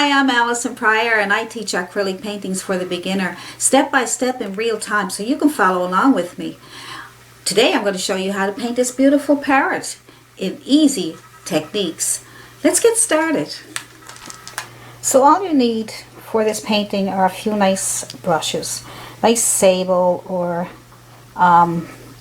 Hi, I'm Allison Pryor, and I teach acrylic paintings for the beginner, step by step in real time, so you can follow along with me. Today I'm going to show you how to paint this beautiful parrot in easy techniques. Let's get started. So all you need for this painting are a few nice brushes, nice Sable or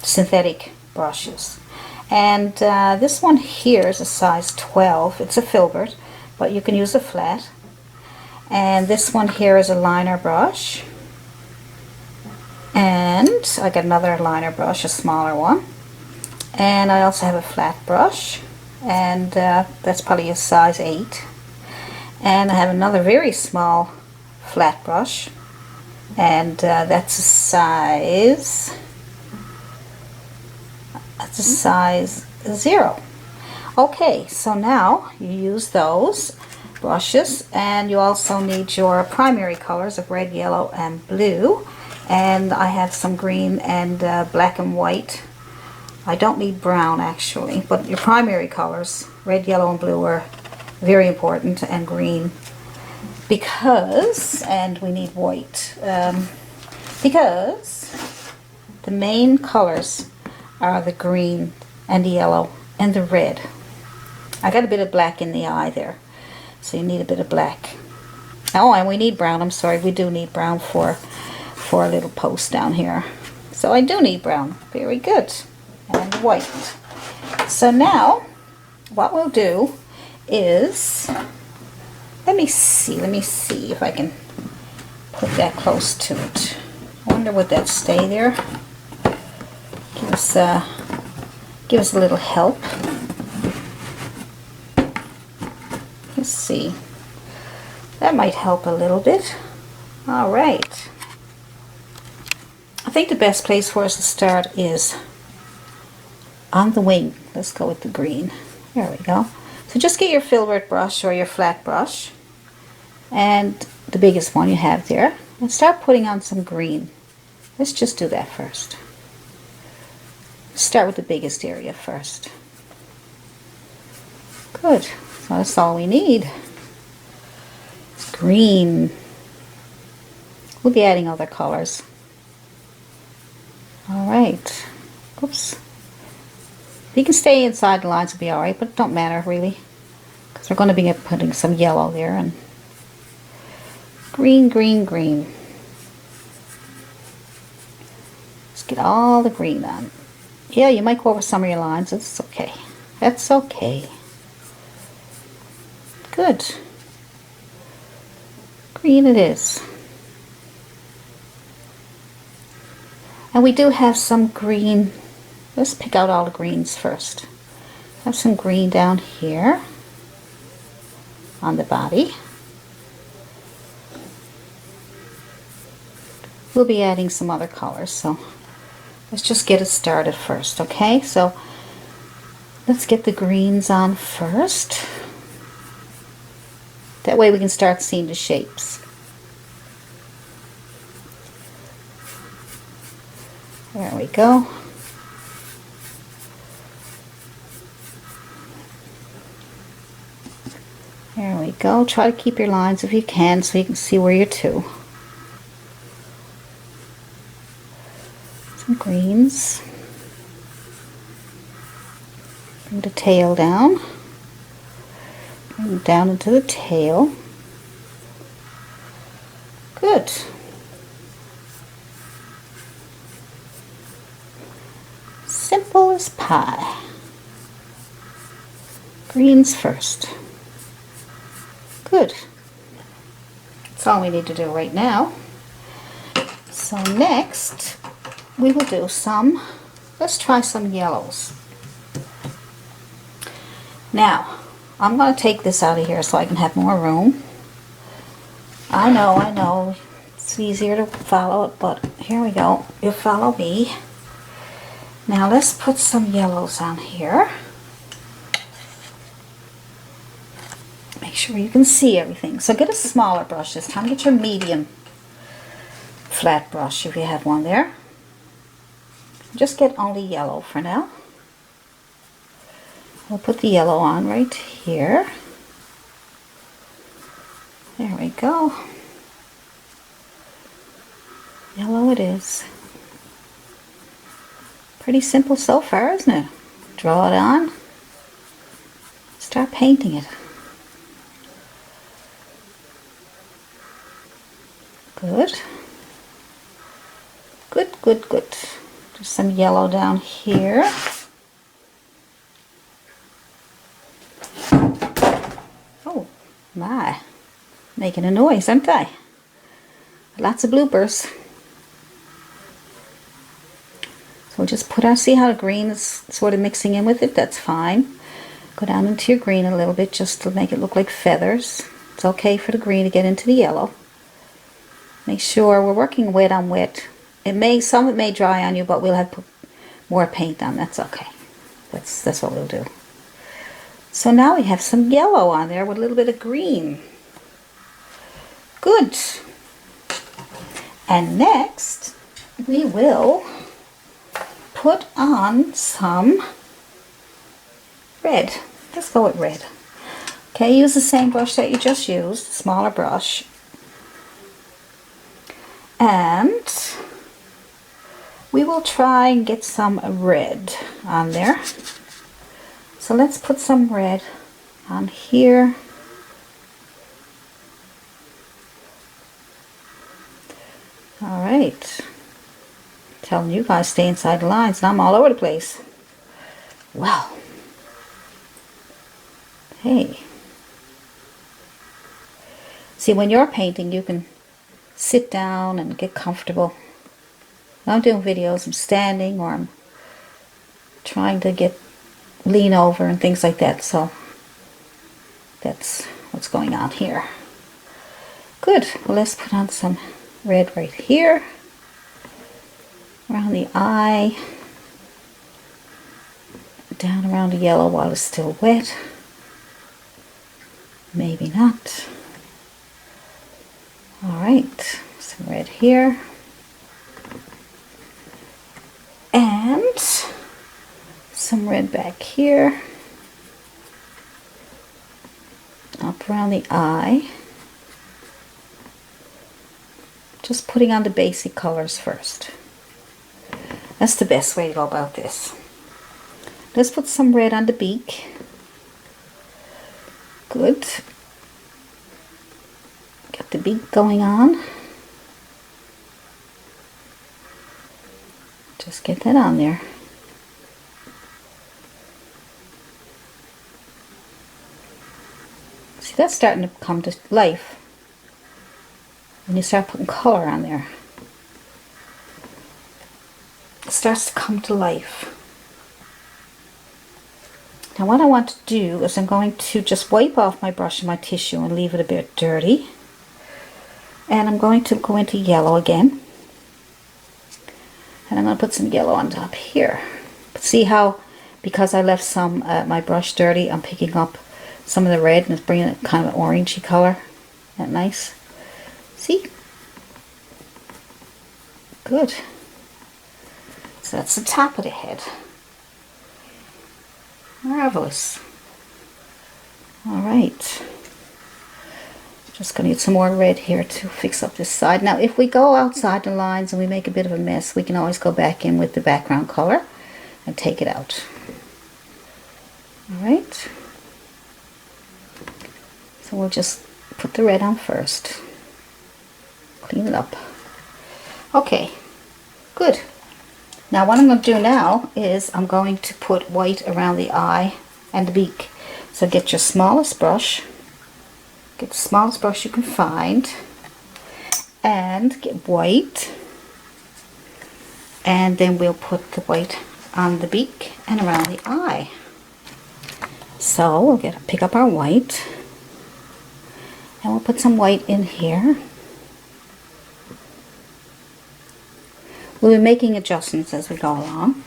synthetic brushes. And this one here is a size 12. It's a filbert, but you can use a flat. And this one here is a liner brush. And I got another liner brush, a smaller one. And I also have a flat brush, and that's probably a size 8. And I have another very small flat brush, and that's a size 0. Okay, so now you use those brushes, and you also need your primary colors of red, yellow, and blue. And I have some green and black and white. I don't need brown actually, but your primary colors, red, yellow, and blue, are very important, and green, because, and we need white, because the main colors are the green and the yellow and the red. I got a bit of black in the eye there, so you need a bit of black. Oh, and we need brown. I'm sorry, we do need brown for a little post down here. So I do need brown. Very good. And white. So now what we'll do is, let me see if I can put that close to it. I wonder would that stay there? Give us a little help. Let's see. That might help a little bit. All right. I think the best place for us to start is on the wing. Let's go with the green. There we go. So just get your filbert brush or your flat brush, and the biggest one you have there, and start putting on some green. Let's just do that first. Start with the biggest area first. Good. So that's all we need. It's green. We'll be adding other colors. Alright. Oops. If you can stay inside the lines, it'll be alright, but it don't matter really, because we're going to be putting some yellow there, and green, green, green. Let's get all the green on. Yeah, you might go over some of your lines. It's okay. That's okay. Good. Green it is. And we do have some green. Let's pick out all the greens first. Have some green down here on the body. We'll be adding some other colors, so let's just get it started first, okay? So let's get the greens on first. That way we can start seeing the shapes. There we go. There we go. Try to keep your lines if you can, so you can see where you're to. Some greens. Bring the tail down. Bring it down into the tail. Good. Simple as pie. Greens first. Good. That's all we need to do right now. So next we will do let's try some yellows. Now I'm going to take this out of here so I can have more room. I know, it's easier to follow it, but here we go. You follow me. Now let's put some yellows on here. Make sure you can see everything. So get a smaller brush this time. Get your medium flat brush if you have one there. Just get only yellow for now. We'll put the yellow on right here. There we go. Yellow it is. Pretty simple so far, isn't it? Draw it on. Start painting it. Good. Good, good, good. Just some yellow down here. Oh my. Making a noise, aren't I? Lots of bloopers. So we'll just put our, see how the green is sort of mixing in with it? That's fine. Go down into your green a little bit just to make it look like feathers. It's okay for the green to get into the yellow. Make sure we're working wet on wet. Some of it may dry on you, but we'll have to put more paint on. That's okay. That's what we'll do. So now we have some yellow on there with a little bit of green. Good. And next we will put on some red. Let's go with red. Okay, use the same brush that you just used, smaller brush. And we will try and get some red on there. So let's put some red on here. All right. Telling you guys stay inside the lines, and I'm all over the place. Well, hey. See, when you're painting, you can sit down and get comfortable. When I'm doing videos, I'm standing or I'm trying to lean over and things like that. So that's what's going on here. Good. Well, let's put on some red right here. Around the eye, down around the yellow while it's still wet. Maybe not. Alright, some red here. And some red back here. Up around the eye. Just putting on the basic colors first. That's the best way to go about this. Let's put some red on the beak. Good. Got the beak going on. Just get that on there. See, that's starting to come to life when you start putting color on there. It starts to come to life. Now what I want to do is I'm going to just wipe off my brush and my tissue and leave it a bit dirty. And I'm going to go into yellow again. And I'm going to put some yellow on top here. But see how, because I left some my brush dirty, I'm picking up some of the red and it's bringing it kind of an orangey color. Isn't that nice? See? Good. So that's the top of the head. Marvelous. Alright. Just going to get some more red here to fix up this side. Now if we go outside the lines and we make a bit of a mess, we can always go back in with the background color and take it out. Alright. So we'll just put the red on first. Clean it up. Okay. Good. Now what I'm going to do now is I'm going to put white around the eye and the beak. So get your smallest brush. Get the smallest brush you can find. And get white. And then we'll put the white on the beak and around the eye. So we'll pick up our white. And we'll put some white in here. We'll be making adjustments as we go along.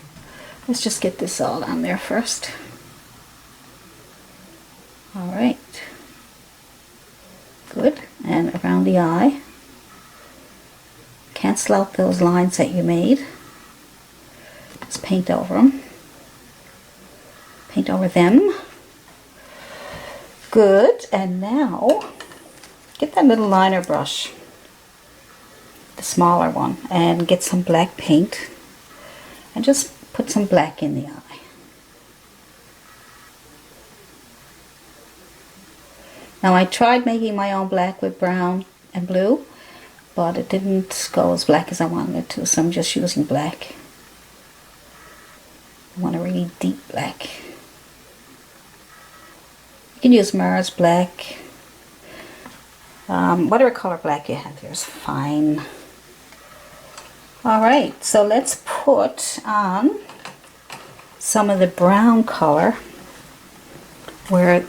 Let's just get this all on there first. Alright. Good. And around the eye. Cancel out those lines that you made. Just paint over them. Paint over them. Good. And now get that little liner brush, the smaller one, and get some black paint and just put some black in the eye. Now I tried making my own black with brown and blue, but it didn't go as black as I wanted it to, so I'm just using black. I want a really deep black. You can use Mars black. Whatever color black you have there is fine. Alright, so let's put on some of the brown color where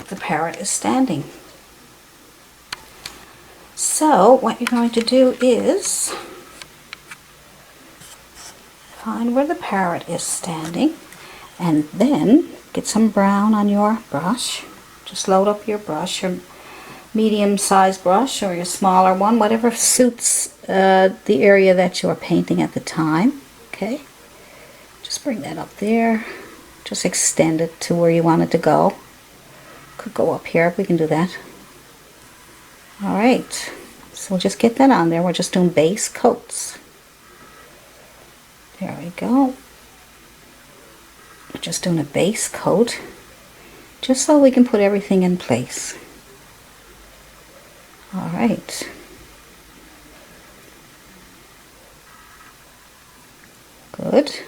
the parrot is standing. So what you're going to do is find where the parrot is standing and then get some brown on your brush. Just load up your brush, your medium-sized brush or your smaller one, whatever suits the area that you're painting at the time. Okay, just bring that up there. Just extend it to where you want it to go. Could go up here, we can do that. Alright, so we'll just get that on there. We're just doing base coats. There we go. We're just doing a base coat, just so we can put everything in place. Alright. Good.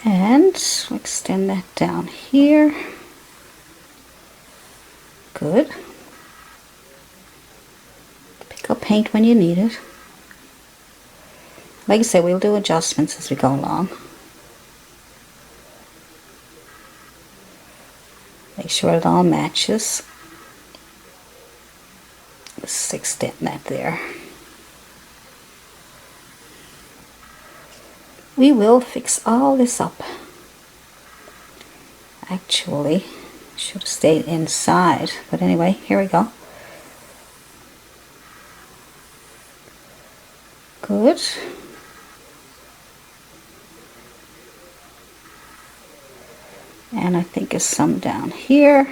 And extend that down here. Good. Pick up paint when you need it. Like I said, we'll do adjustments as we go along. Make sure it all matches. Let's extend that there. We will fix all this up. Actually, should have stayed inside, but anyway, here we go. Good. And I think there's some down here.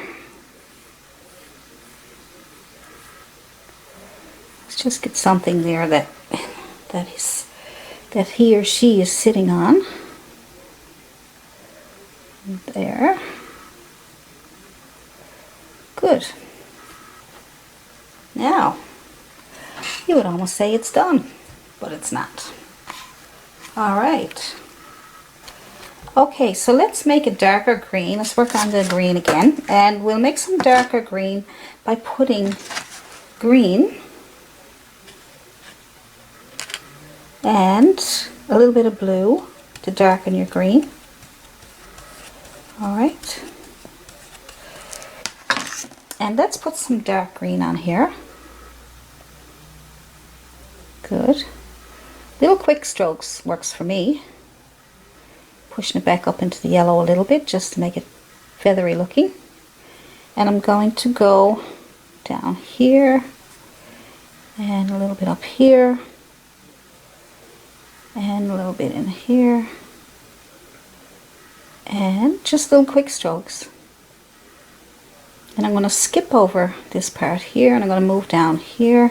Let's just get something there that he or she is sitting on. There. Good. Now, you would almost say it's done, but it's not. Alright. Okay, so let's make a darker green. Let's work on the green again. And we'll make some darker green by putting green and a little bit of blue to darken your green. Alright. And let's put some dark green on here. Good. Little quick strokes works for me. Pushing it back up into the yellow a little bit just to make it feathery looking. And I'm going to go down here and a little bit up here and a little bit in here and just little quick strokes. And I'm going to skip over this part here and I'm going to move down here.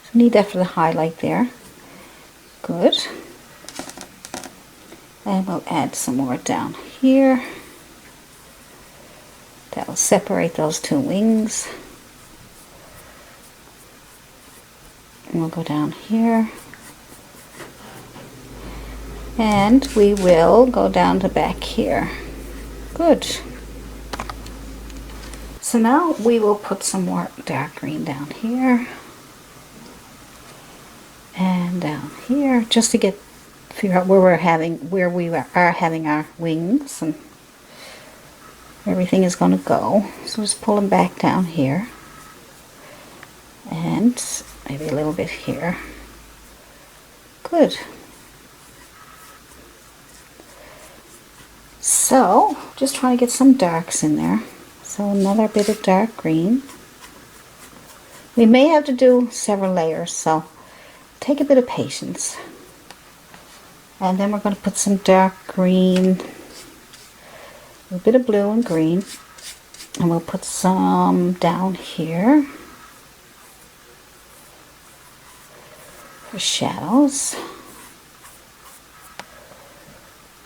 So I need that for the highlight there. Good. And we'll add some more down here. That'll separate those two wings. And we'll go down here. And we will go down to back here. Good. So now we will put some more dark green down here. And down here, just to figure out where we are having our wings and everything is going to go. So just pull them back down here and maybe a little bit here. Good. So just trying to get some darks in there. So another bit of dark green. We may have to do several layers, so take a bit of patience. And then we're going to put some dark green, a bit of blue and green, And we'll put some down here for shadows.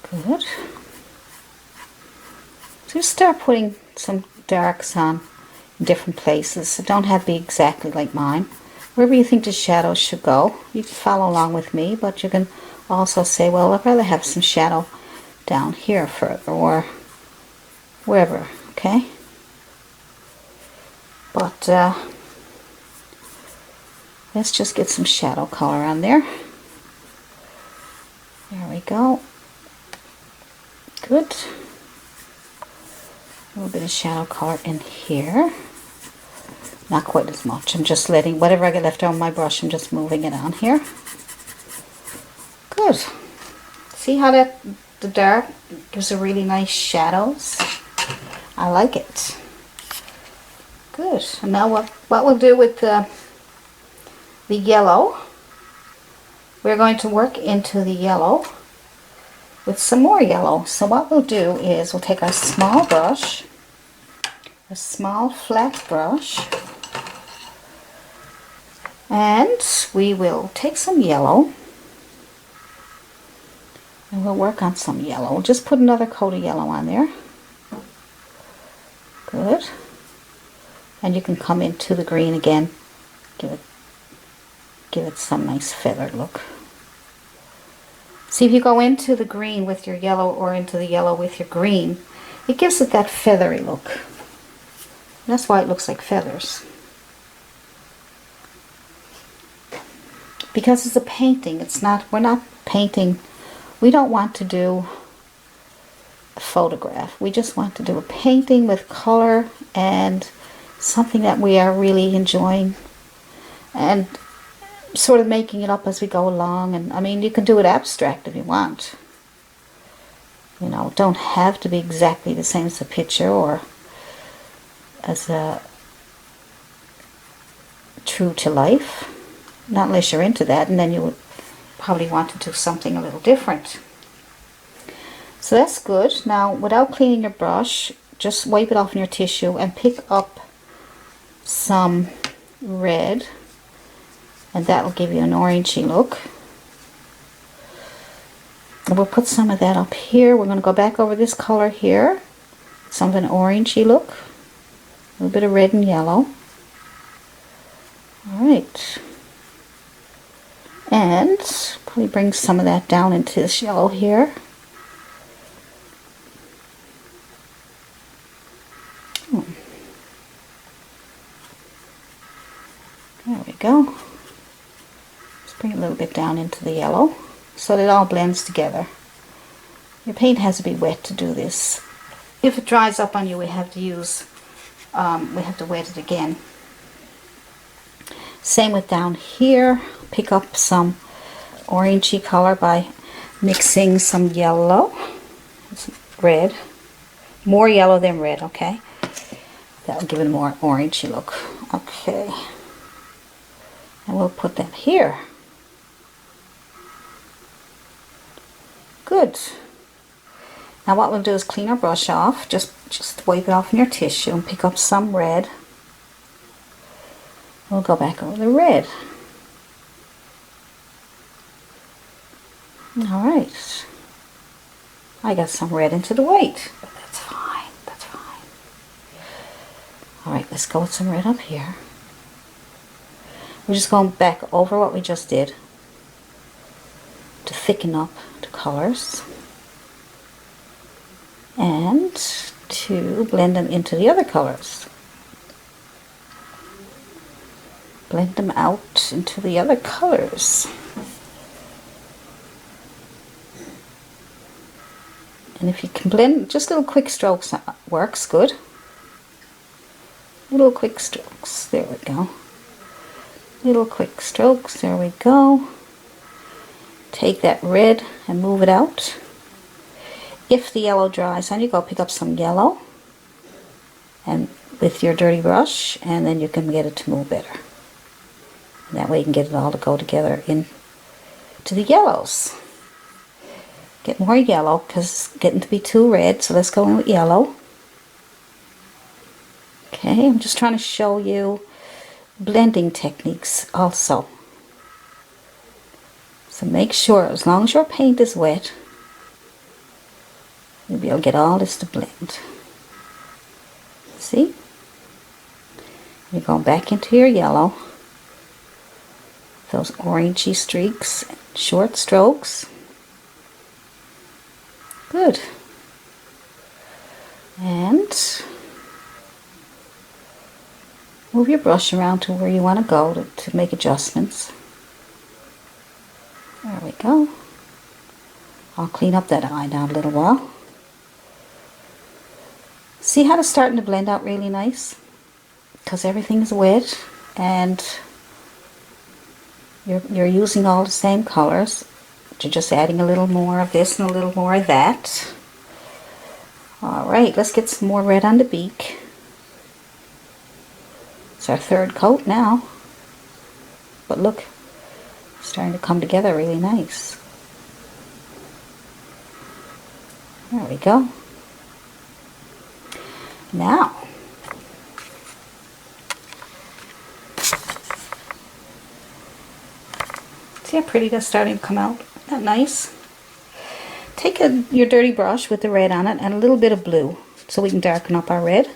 Good. So just start putting some darks on in different places. It don't have to be exactly like mine. Wherever you think the shadows should go, you can follow along with me, but you can also say, well, I'd rather have some shadow down here further, or wherever, okay? But let's just get some shadow color on there. There we go. Good. A little bit of shadow color in here. Not quite as much. I'm just letting whatever I get left on my brush, I'm just moving it on here. Good. See how the dark gives a really nice shadows? I like it. Good. And now what we'll do with the yellow, we're going to work into the yellow with some more yellow. So what we'll do is we'll take our small brush, a small flat brush, and we will take some yellow and we'll work on some yellow. We'll just put another coat of yellow on there. Good. And you can come into the green again, give it some nice feathered look. See, if you go into the green with your yellow or into the yellow with your green, it gives it that feathery look. That's why it looks like feathers. Because it's a painting, we're not painting, we don't want to do a photograph. We just want to do a painting with color and something that we are really enjoying and sort of making it up as we go along. And I mean, you can do it abstract if you want. You know, it don't have to be exactly the same as a picture or as a true to life. Not unless you're into that, and then you would probably want to do something a little different. So that's good. Now, without cleaning your brush, just wipe it off in your tissue and pick up some red, and that will give you an orangey look. And we'll put some of that up here. We're going to go back over this color here, some of an orangey look, a little bit of red and yellow. All right. And probably bring some of that down into this yellow here. There we go. Let's bring a little bit down into the yellow so that it all blends together. Your paint has to be wet to do this. If it dries up on you, we have to wet it again. Same with down here. Pick up some orangey color by mixing some yellow, some red, more yellow than red, okay? That'll give it a more orangey look. Okay. And we'll put that here. Good. Now what we'll do is clean our brush off. Just wipe it off in your tissue and pick up some red. We'll go back over the red. Alright. I got some red into the white, but that's fine. That's fine. Alright, let's go with some red up here. We're just going back over what we just did to thicken up the colors and to blend them into the other colors. Blend them out into the other colors. And if you can blend, just little quick strokes works good. Little quick strokes, there we go. Little quick strokes, there we go. Take that red and move it out. If the yellow dries on you, go pick up some yellow and with your dirty brush, and then you can get it to move better. And that way you can get it all to go together into the yellows. Get more yellow because it's getting to be too red, so let's go in with yellow. Okay, I'm just trying to show you blending techniques also. So make sure, as long as your paint is wet, you'll be able to get all this to blend. See? You're going back into your yellow. Those orangey streaks, short strokes. Good. And move your brush around to where you want to go to make adjustments. There we go. I'll clean up that eye now a little while. See how it's starting to blend out really nice? Because everything's wet and you're using all the same colors. You're just adding a little more of this and a little more of that. Alright, let's get some more red on the beak. It's our third coat now. But look, it's starting to come together really nice. There we go. Now, see how pretty that's starting to come out? Isn't that nice? Take your dirty brush with the red on it and a little bit of blue so we can darken up our red.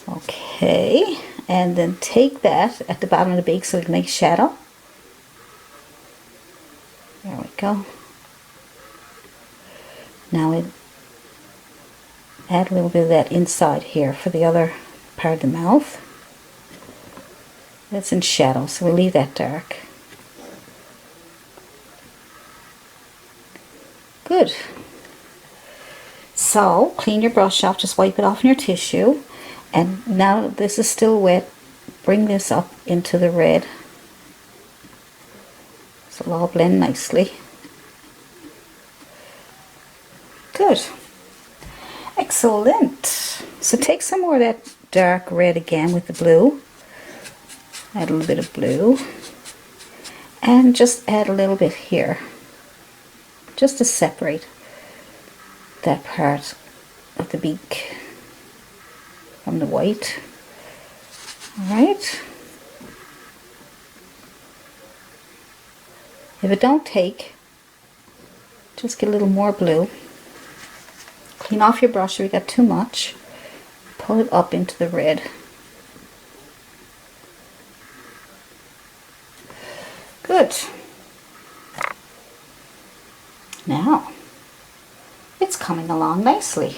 Okay, and then take that at the bottom of the beak so we can make shadow. There we go. Now we add a little bit of that inside here for the other part of the mouth. That's in shadow, so we'll leave that dark. Good. So, clean your brush off, just wipe it off in your tissue. And now that this is still wet, bring this up into the red. So it'll all blend nicely. Good. Excellent. So take some more of that dark red again with the blue. Add a little bit of blue. And just add a little bit here. Just to separate that part of the beak from the white. Alright. If it don't take, just get a little more blue. Clean off your brush if you got too much. Pull it up into the red. Good. Now, it's coming along nicely.